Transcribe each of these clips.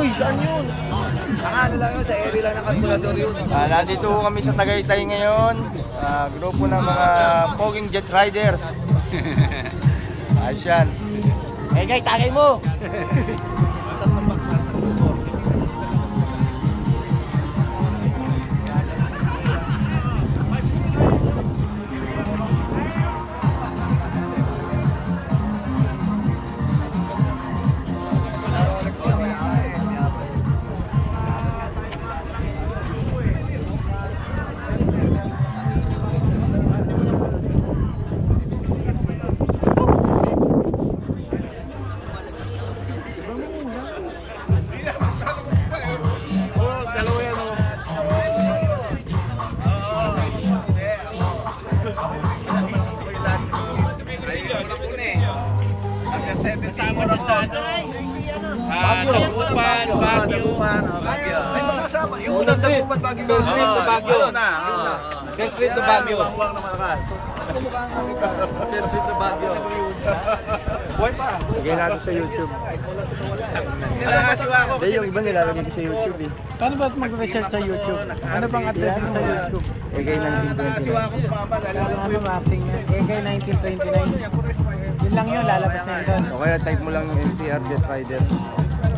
Uy, saan yun? Ano lang yun, sa area lang ng kalkulador yun. Nandito kami sa Tagaytay ngayon. Grupo ng mga Poging Jet Riders. Asyan. Eh guys, tagay mo! Best street to Baguio. Best street to Baguio. Buhay pa. Lagay natin sa YouTube. Hindi, yung iba nilalagay ko sa YouTube eh. Paano ba mag-research sa YouTube? Ano bang address mo sa YouTube? Egay 1929. Ano mapping niya? Egay 1929. Yun lang yun, lalabas na yun. O kaya type mo lang yung NCR Jet Rider.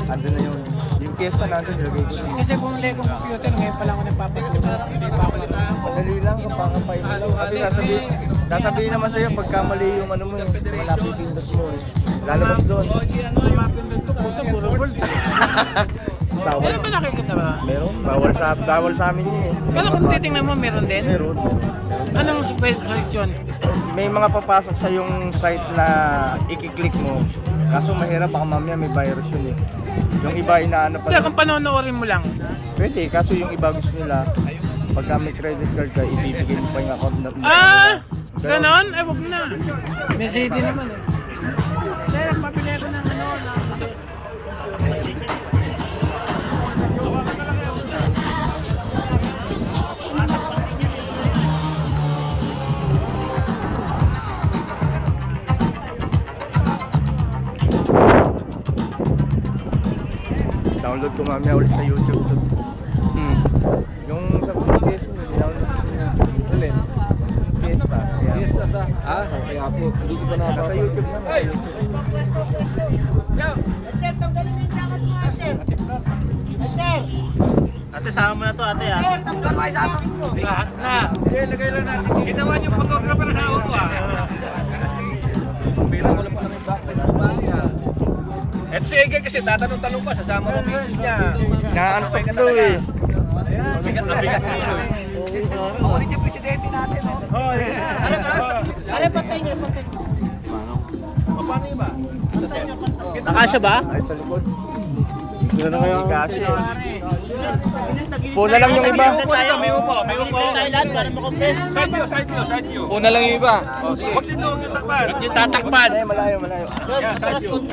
Andun na yung piyesta natin, nilagay ko siya. Kasi kung Lego computer, ngayon pa lang ako nagpapatuto. Hindi pa ako madali lang, kapakapay mo lang. Kasi sasabihin naman sa'yo, pagka mali yung ano mo, malapit pindot mo eh. Lalabas doon. mapindot ko, puto, puro gold. Bawal. Ano ba nakikita ba? Meron. Bawal sa amin yun eh. Pero kung titingnan mo, meron din? Meron. Anong selection? May mga papasok sa yung site na i-click mo. Kaso mahirap, baka mamaya may virus yun eh. Yung iba inaano pa. Hindi, kung panonoorin mo lang. Pwede, kaso yung iba gusto nila, pagka may credit card ka, ibibigay mo pa yung account na. Ganon? Eh, wag na. May CD naman eh. Sir, papili ako ng ano. Download ko mamaya ulit sa YouTube to. Yung sa PS mo, download ko ulit. Fiesta. Fiesta sa? Kaya po. Hindi ko pa na Sa YouTube naman. Sa YouTube. Sir, tanggalin yung jacket mo, Sir. Sir! Ate, sama mo na to, ate ah. Sir, tanggal mo sa akin mo. Lahat na. Sige, lagay lang natin. Ginawan yung photographer na ako ah. Bilang ko lang pa kami back. Eto si Egay kasi tatanong-tanong pa, sasama mo misis niya. Naantok daw eh. Bigat na bigat na yun. Ulit yung presidente natin. Ano patay niyo? Paano yun ba? Nakasya ba? Ay, sa likod. Gano'n na kaya kasi. Puna lang yung iba. May upo. Tayo lahat para makompress. Side view. Puna lang yung iba. Huwag din doon yung takpan. Yung tatakpan. Malayo. Side view.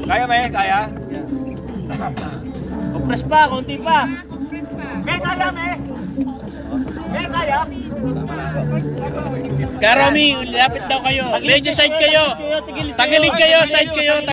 Kaya may? Kaya? Compress pa, konti pa. May kaya, may? May kaya? Karomi, lapit daw kayo. Medyo side kayo. Tagilid kayo, side kayo.